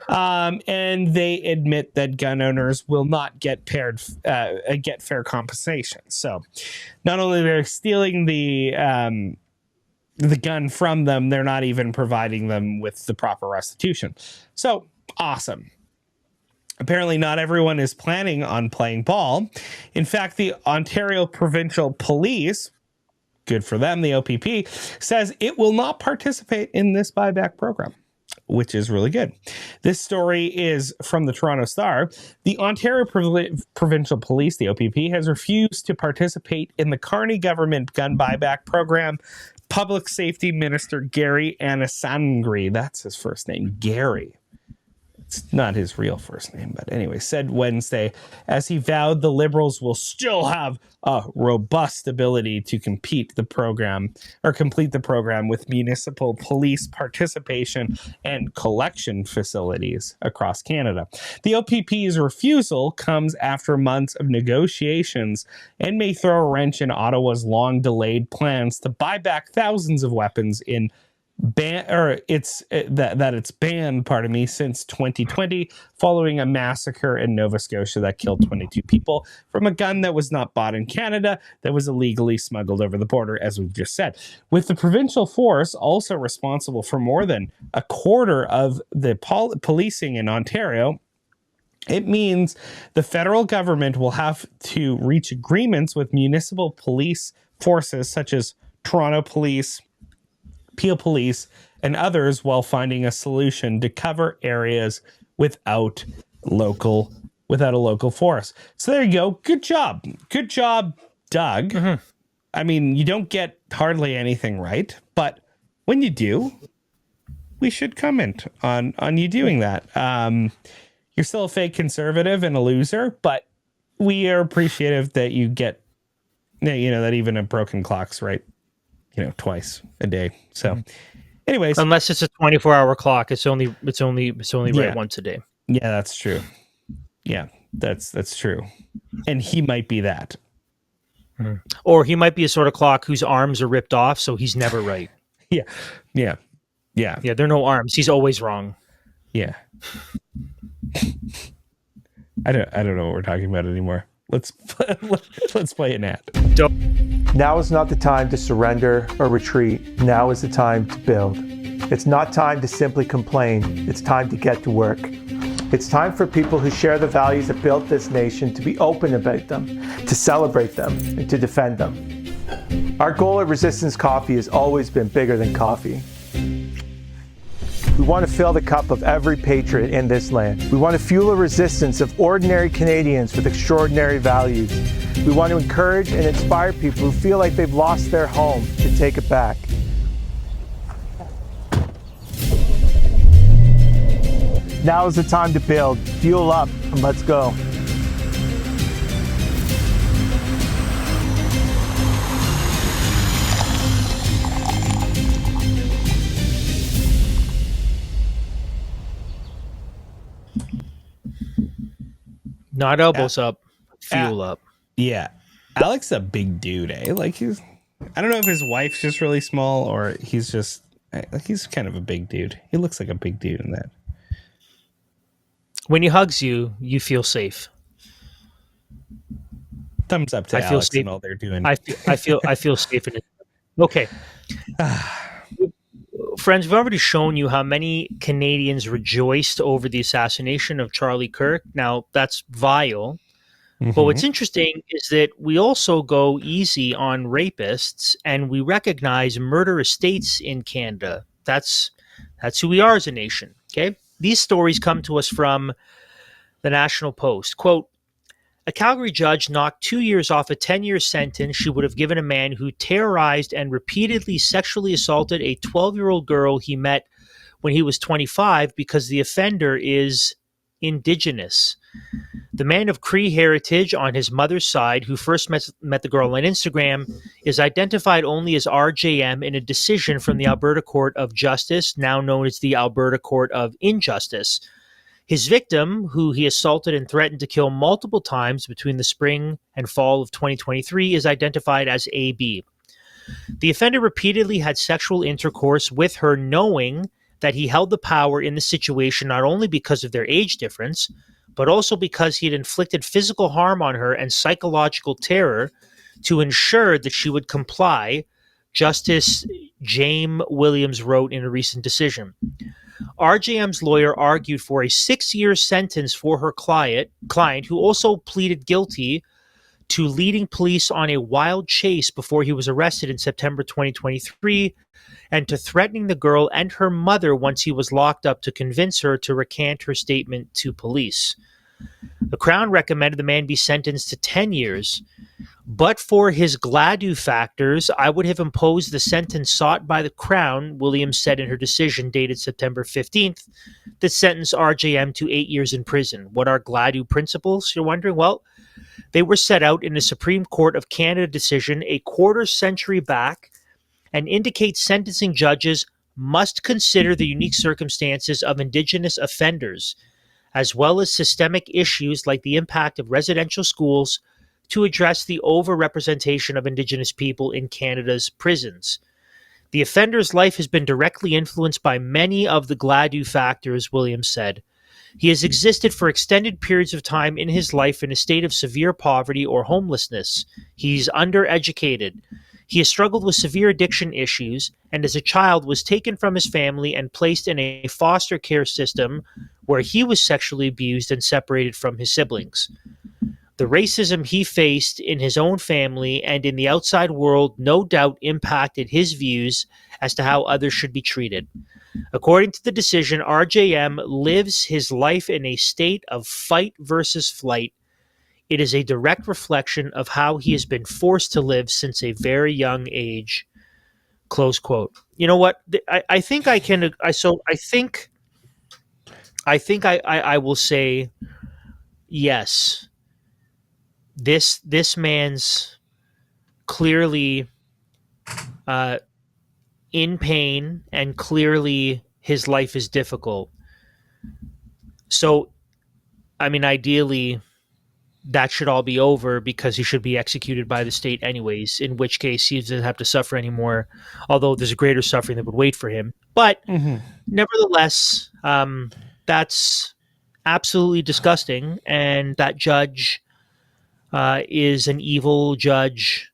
And they admit that gun owners will not get fair compensation. So not only they're stealing the gun from them, they're not even providing them with the proper restitution. So awesome. Apparently not everyone is planning on playing ball. In fact, the Ontario Provincial Police, good for them, the OPP, says it will not participate in this buyback program, which is really good. This story is from the Toronto Star. The Ontario Provincial Police, the OPP, has refused to participate in the Carney government gun buyback program. Public Safety Minister Gary Anasangri, that's his first name, Gary. It's not his real first name, but anyway, said Wednesday, as he vowed the Liberals will still have a robust ability to complete the program with municipal police participation and collection facilities across Canada. The OPP's refusal comes after months of negotiations and may throw a wrench in Ottawa's long-delayed plans to buy back thousands of weapons in it's banned, since 2020, following a massacre in Nova Scotia that killed 22 people from a gun that was not bought in Canada, that was illegally smuggled over the border, as we've just said. With the provincial force also responsible for more than a quarter of the policing in Ontario, it means the federal government will have to reach agreements with municipal police forces such as Toronto Police, Peel Police, and others while finding a solution to cover areas without a local force. So there you go. Good job. Good job, Doug. Mm-hmm. I mean, you don't get hardly anything right, but when you do, we should comment on you doing that. You're still a fake conservative and a loser, but we are appreciative that you get, that even a broken clock's right, twice a day. So anyways,
unless it's a 24-hour clock, it's only right once a day.
Yeah, that's true. Yeah, that's true. And he might be that.
Mm-hmm. Or he might be a sort of clock whose arms are ripped off, so he's never right.
Yeah.
There are no arms. He's always wrong.
Yeah. I don't know what we're talking about anymore. Let's play an ad.
Now is not the time to surrender or retreat. Now is the time to build. It's not time to simply complain. It's time to get to work. It's time for people who share the values that built this nation to be open about them, to celebrate them, and to defend them. Our goal at Resistance Coffee has always been bigger than coffee. We want to fill the cup of every patriot in this land. We want to fuel a resistance of ordinary Canadians with extraordinary values. We want to encourage and inspire people who feel like they've lost their home to take it back. Now is the time to build. Fuel up and let's go.
Not elbows up, fuel up.
Yeah. Alex is a big dude, eh? Like I don't know if his wife's just really small or he's kind of a big dude. He looks like a big dude in that.
When he hugs you, you feel safe.
Thumbs up to Alex and all they're doing.
I feel safe in it. Okay. Friends, we've already shown you how many Canadians rejoiced over the assassination of Charlie Kirk. Now, that's vile. Mm-hmm. But what's interesting is that we also go easy on rapists and we recognize murderous states in Canada. That's who we are as a nation. Okay. These stories come to us from the National Post. Quote, a Calgary judge knocked 2 years off a 10-year sentence she would have given a man who terrorized and repeatedly sexually assaulted a 12-year-old girl he met when he was 25 because the offender is Indigenous. The man of Cree heritage on his mother's side, who first met the girl on Instagram, is identified only as RJM in a decision from the Alberta Court of Justice, now known as the Alberta Court of Injustice. His victim, who he assaulted and threatened to kill multiple times between the spring and fall of 2023, is identified as AB. The offender repeatedly had sexual intercourse with her, knowing that he held the power in the situation not only because of their age difference, but also because he had inflicted physical harm on her and psychological terror to ensure that she would comply, Justice James Williams wrote in a recent decision. RJM's lawyer argued for a 6-year sentence for her client, who also pleaded guilty to leading police on a wild chase before he was arrested in September 2023, and to threatening the girl and her mother once he was locked up to convince her to recant her statement to police. The Crown recommended the man be sentenced to 10 years, but for his GLADU factors, I would have imposed the sentence sought by the Crown, Williams said in her decision dated September 15th, that sentenced RJM to 8 years in prison. What are GLADU principles, you're wondering? Well, they were set out in the Supreme Court of Canada decision a quarter century back and indicate sentencing judges must consider the unique circumstances of Indigenous offenders, as well as systemic issues like the impact of residential schools, to address the overrepresentation of Indigenous people in Canada's prisons. The offender's life has been directly influenced by many of the GLADU factors, Williams said. He has existed for extended periods of time in his life in a state of severe poverty or homelessness. He's undereducated. He has struggled with severe addiction issues, and as a child was taken from his family and placed in a foster care system where he was sexually abused and separated from his siblings. The racism he faced in his own family and in the outside world no doubt impacted his views as to how others should be treated. According to the decision, RJM lives his life in a state of fight versus flight. It is a direct reflection of how he has been forced to live since a very young age. Close quote. You know what? I think I can. I will say yes. This man's clearly in pain, and clearly his life is difficult. So, I mean, ideally, that should all be over because he should be executed by the state anyways, in which case he doesn't have to suffer anymore, although there's a greater suffering that would wait for him. But nevertheless, that's absolutely disgusting, and that judge is an evil judge,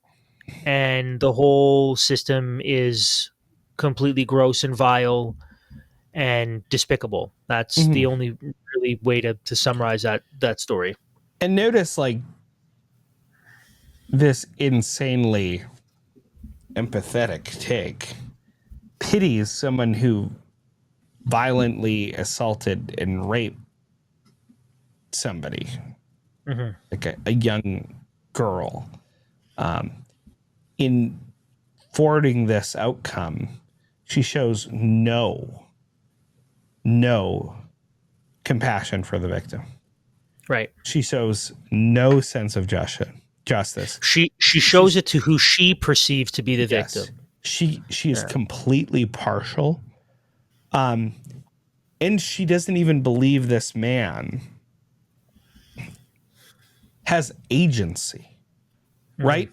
and the whole system is completely gross and vile and despicable. That's the only really way to summarize that story.
And notice, like, this insanely empathetic take pities someone who violently assaulted and raped somebody, like a young girl. In forwarding this outcome, she shows no compassion for the victim.
Right.
She shows no sense of justice.
She shows it to who she perceives to be the victim.
She is completely partial. And she doesn't even believe this man has agency. Right?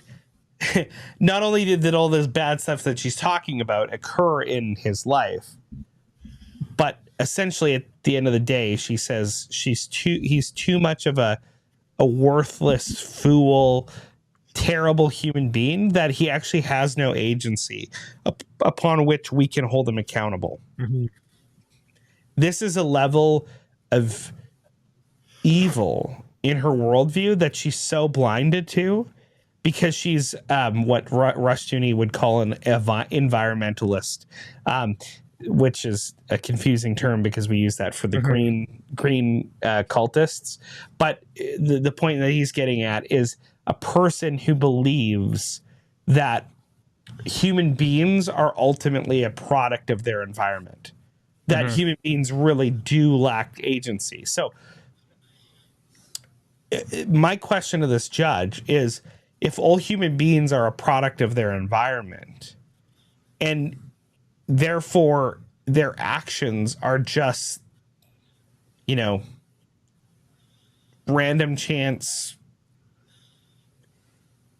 Not only did all this bad stuff that she's talking about occur in his life, but essentially at the end of the day, she says he's too much of a worthless fool, terrible human being that he actually has no agency upon which we can hold him accountable. This is a level of evil in her worldview that she's so blinded to because she's what Rushdoony would call an environmentalist, which is a confusing term because we use that for the green cultists. But the point that he's getting at is a person who believes that human beings are ultimately a product of their environment, that human beings really do lack agency. So my question to this judge is, if all human beings are a product of their environment and therefore their actions are just, random chance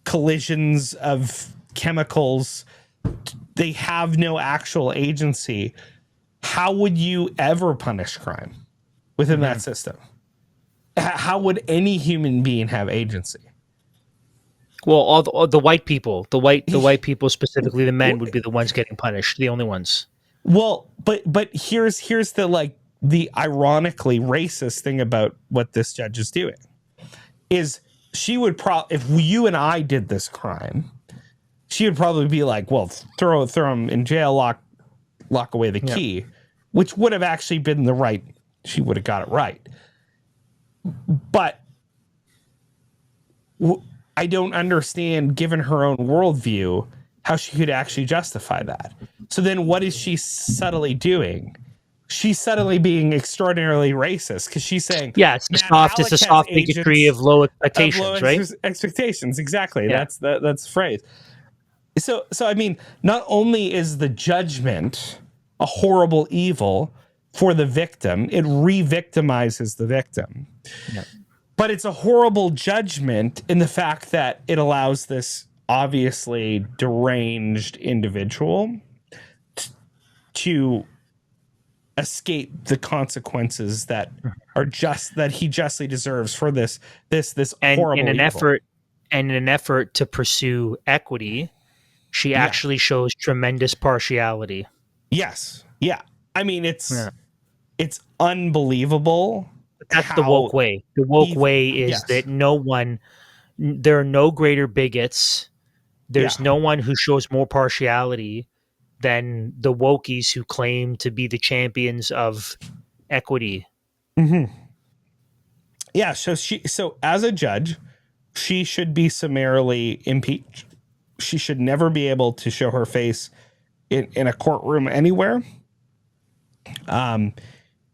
collisions of chemicals. They have no actual agency. How would you ever punish crime within that system? How would any human being have agency?
Well, all the white people, the white people specifically, the men would be the ones getting punished, the only ones.
Well, but here's the ironically racist thing about what this judge is doing is she would if you and I did this crime, she would probably be like, well, throw him in jail, lock away the key, which would have actually been the right. She would have got it right. But I don't understand, given her own worldview, how she could actually justify that. So then what is she subtly doing? She's subtly being extraordinarily racist because she's saying,
it's a soft bigotry of low expectations, right?
Expectations, exactly.
Yeah.
That's the phrase. So I mean, not only is the judgment a horrible evil for the victim, it re-victimizes the victim.
Yeah.
But it's a horrible judgment in the fact that it allows this obviously deranged individual to escape the consequences that are that he justly deserves for this horrible
in an
evil.
in an effort to pursue equity, she actually shows tremendous partiality.
Yes. Yeah. I mean, it's unbelievable.
That's the woke way. The woke way is that there are no greater bigots. There's no one who shows more partiality than the wokies who claim to be the champions of equity.
Mm-hmm. Yeah. So as a judge, she should be summarily impeached. She should never be able to show her face in a courtroom anywhere.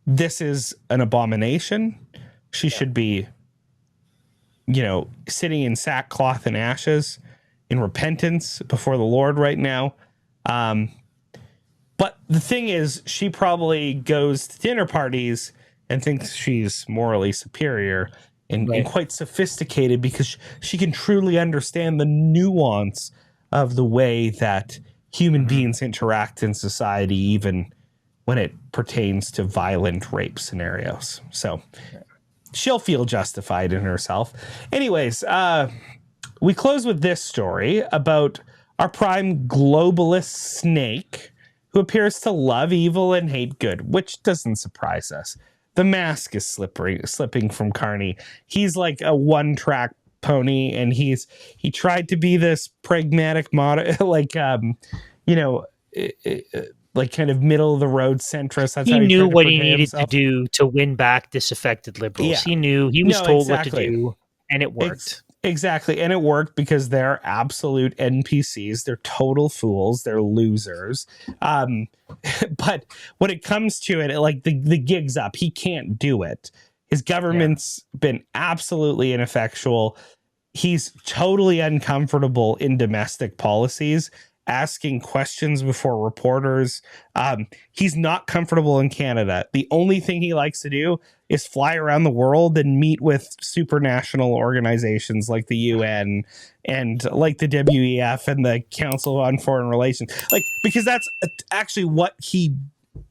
This is an abomination. She should be, sitting in sackcloth and ashes in repentance before the Lord right now. But the thing is, she probably goes to dinner parties and thinks she's morally superior and quite sophisticated because she can truly understand the nuance of the way that human beings interact in society, even when it pertains to violent rape scenarios. So she'll feel justified in herself. Anyways, we close with this story about our prime globalist snake who appears to love evil and hate good, which doesn't surprise us. The mask is slipping from Carney. He's like a one-track pony, and he tried to be this pragmatic model, like kind of middle of the road centrist. That's
he
how
knew what he
portray
needed
himself.
to do to win back disaffected liberals. He knew he was told what to do, and it worked.
Exactly. And it worked because they're absolute NPCs. They're total fools. They're losers. But when it comes to it, like the gig's up. He can't do it. His government's been absolutely ineffectual. He's totally uncomfortable in domestic policies, asking questions before reporters. He's not comfortable in Canada. The only thing he likes to do is fly around the world and meet with supranational organizations like the UN and like the WEF and the Council on Foreign Relations. Like, because that's actually what he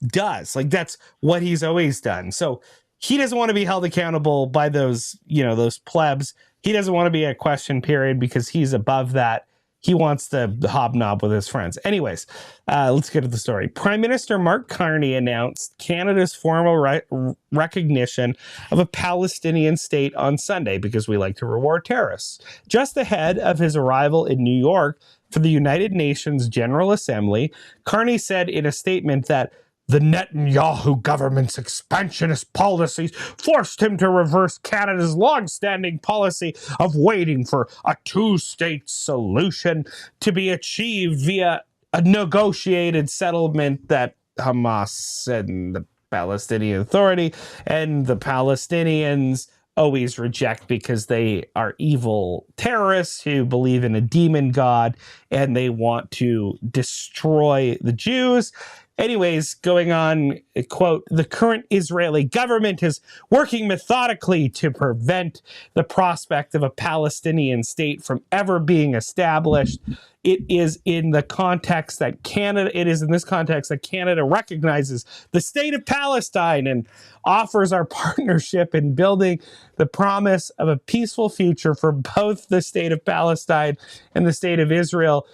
does. Like, that's what he's always done. So he doesn't want to be held accountable by those plebs. He doesn't want to be a question period because he's above that. He wants to hobnob with his friends. Anyways, let's get to the story. Prime Minister Mark Carney announced Canada's formal recognition of a Palestinian state on Sunday because we like to reward terrorists. Just ahead of his arrival in New York for the United Nations General Assembly, Carney said in a statement that the Netanyahu government's expansionist policies forced him to reverse Canada's long-standing policy of waiting for a two-state solution to be achieved via a negotiated settlement that Hamas and the Palestinian Authority and the Palestinians always reject because they are evil terrorists who believe in a demon god and they want to destroy the Jews. Anyways, going on, quote, the current Israeli government is working methodically to prevent the prospect of a Palestinian state from ever being established. It is in this context that Canada recognizes the state of Palestine and offers our partnership in building the promise of a peaceful future for both the state of Palestine and the state of Israel,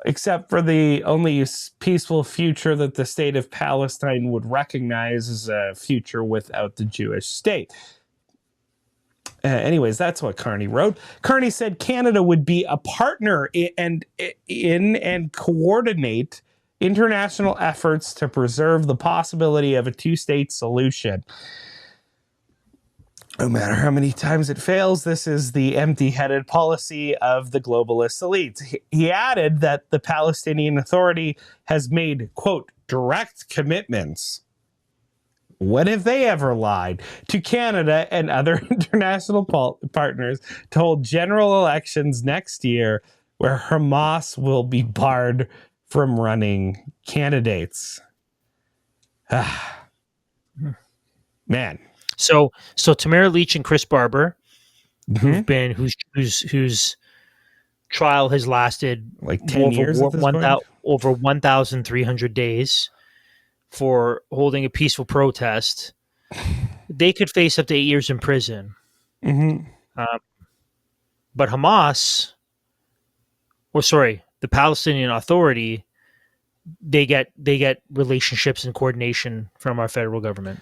except for the only peaceful future that the state of Palestine would recognize as a future without the Jewish state. Anyways, that's what Carney wrote. Carney said Canada would be a partner in and coordinate international efforts to preserve the possibility of a two-state solution. No matter how many times it fails, this is the empty-headed policy of the globalist elites. He added that the Palestinian Authority has made, quote, direct commitments. When have they ever lied? To Canada and other international partners to hold general elections next year where Hamas will be barred from running candidates. Man.
So Tamara Leach and Chris Barber, whose trial has lasted
like 10 years at this point?
Over 1,300 days for holding a peaceful protest, they could face up to 8 years in prison. But Hamas, the Palestinian Authority, they get relationships and coordination from our federal government.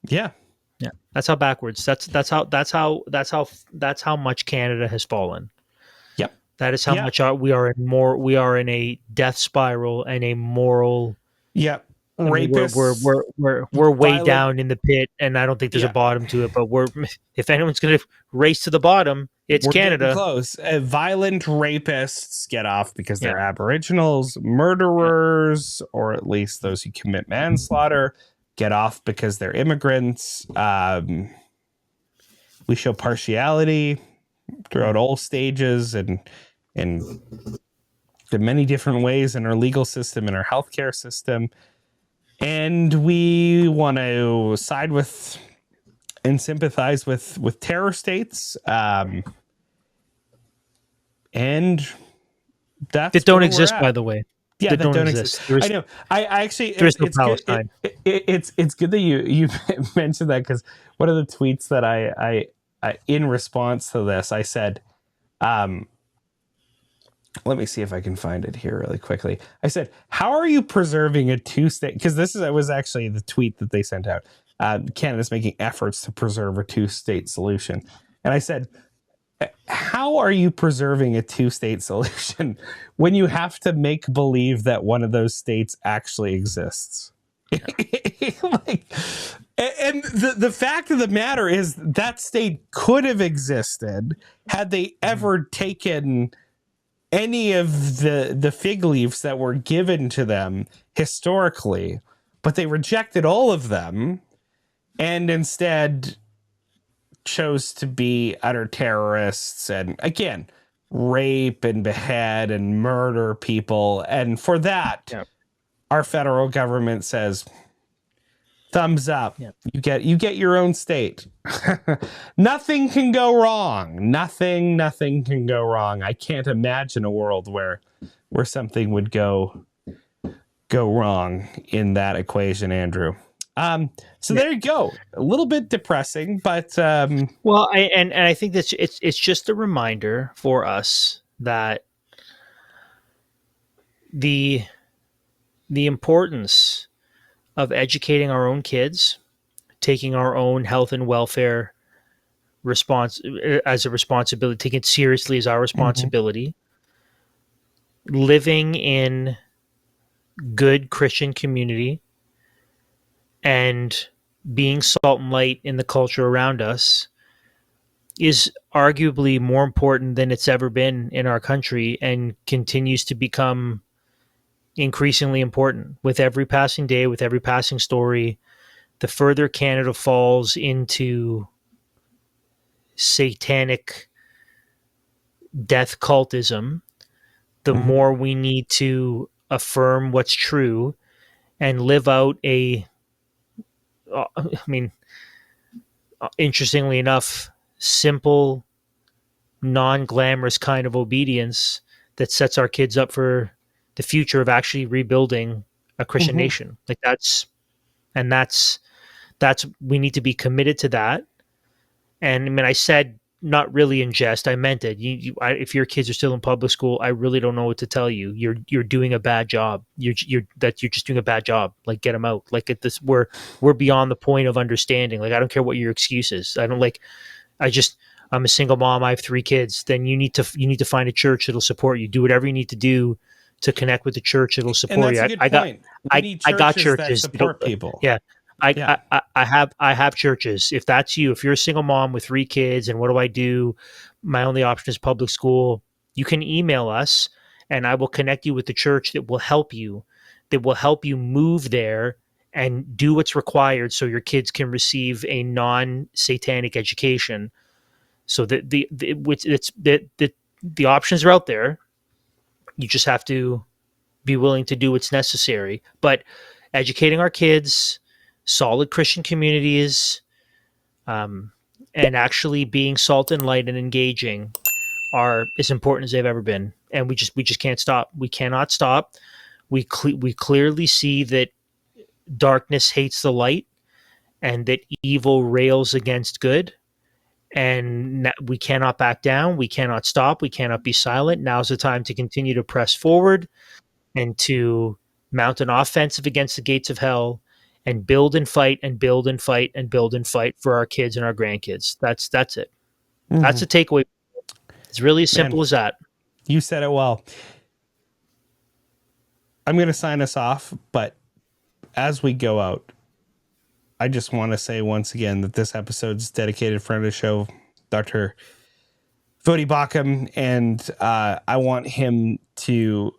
Yeah.
That's how backwards. That's how much Canada has fallen.
Yep.
That is how much we are in a death spiral and a moral.
Yep.
Rapists. We're way down in the pit, and I don't think there's a bottom to it. But if anyone's going to race to the bottom, it's Canada.
Close. Violent rapists get off because they're Aboriginals. Murderers, or at least those who commit manslaughter, get off because they're immigrants. We show partiality throughout all stages and in many different ways in our legal system, in our healthcare system. And we want to side with and sympathize with terror states. And that's
that don't exist, by the way.
Yeah, that don't exist. I know. I actually,
there's no Palestine.
It's good that you mentioned that, because one of the tweets that I in response to this, I said, let me see if I can find it here really quickly. I said, how are you preserving a two-state? Because was actually the tweet that they sent out. Canada's making efforts to preserve a two-state solution. And I said, how are you preserving a two-state solution when you have to make believe that one of those states actually exists? And the fact of the matter is that state could have existed had they ever taken any of the fig leaves that were given to them historically, but they rejected all of them and instead chose to be utter terrorists and, again, rape and behead and murder people. And for that, our federal government says, thumbs up. You get your own state. Nothing can go wrong. Nothing can go wrong. I can't imagine a world where something would go wrong in that equation, Andrew. So there you go. A little bit depressing, but
well, I think that it's just a reminder for us that the importance of educating our own kids, taking our own health and welfare as a responsibility, taking it seriously as our responsibility, living in good Christian community, and being salt and light in the culture around us is arguably more important than it's ever been in our country, and continues to become increasingly important with every passing day, with every passing story. The further Canada falls into satanic death cultism, the more we need to affirm what's true and live out interestingly enough, simple, non-glamorous kind of obedience that sets our kids up for the future of actually rebuilding a Christian nation. Like that's we need to be committed to that. And I mean, I said not really in jest, I meant it. If your kids are still in public school, I really don't know what to tell you. You're doing a bad job. You're just doing a bad job. Like, get them out. Like, at this, we're beyond the point of understanding. Like, I don't care what your excuse is. I'm a single mom. I have 3 kids. Then you need to find a church that'll support you. Do whatever you need to do to connect with the church that'll support you.
I
got churches
that support people.
Yeah. I have churches. If that's you, if you're a single mom with 3 kids and what do I do? My only option is public school. You can email us and I will connect you with the church that will help you move there and do what's required so your kids can receive a non-satanic education. So that the options are out there. You just have to be willing to do what's necessary. But educating our kids, solid Christian communities, and actually being salt and light and engaging are as important as they've ever been. And we just can't stop. We cannot stop. We clearly see that darkness hates the light and that evil rails against good. And we cannot back down. We cannot stop. We cannot be silent. Now's the time to continue to press forward and to mount an offensive against the gates of hell and build and fight and build and fight and build and fight for our kids and our grandkids. That's it. Mm-hmm. That's the takeaway. It's really as simple as that.
You said it well. I'm going to sign us off, but as we go out, I just want to say once again that this episode is dedicated friend of the show, Dr. Vody Bakum, and I want him to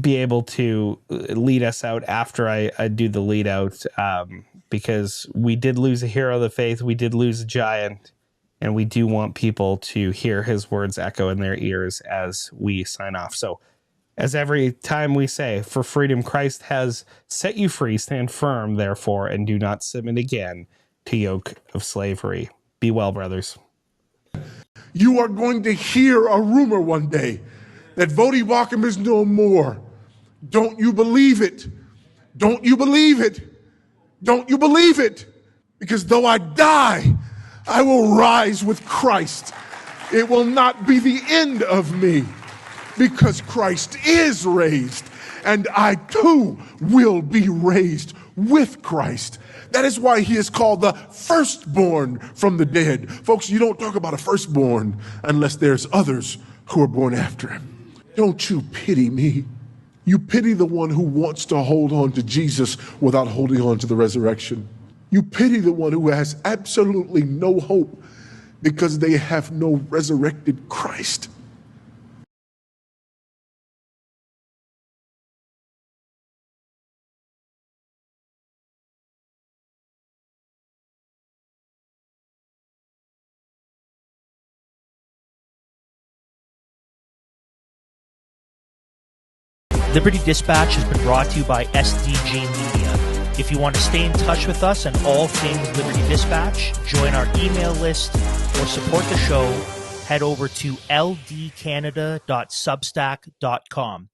be able to lead us out after I do the lead out, because we did lose a hero of the faith, we did lose a giant, and we do want people to hear his words echo in their ears as we sign off. So, as every time we say, for freedom Christ has set you free, stand firm, therefore, and do not submit again to yoke of slavery. Be well, brothers.
You are going to hear a rumor one day that Vody Bakum is no more. Don't you believe it? Don't you believe it? Don't you believe it? Because though I die, I will rise with Christ. It will not be the end of me. Because Christ is raised, and I too will be raised with Christ. That is why he is called the firstborn from the dead. Folks, you don't talk about a firstborn unless there's others who are born after him. Don't you pity me. You pity the one who wants to hold on to Jesus without holding on to the resurrection. You pity the one who has absolutely no hope because they have no resurrected Christ.
Liberty Dispatch has been brought to you by SDG Media. If you want to stay in touch with us and all things Liberty Dispatch, join our email list, or support the show, head over to ldcanada.substack.com.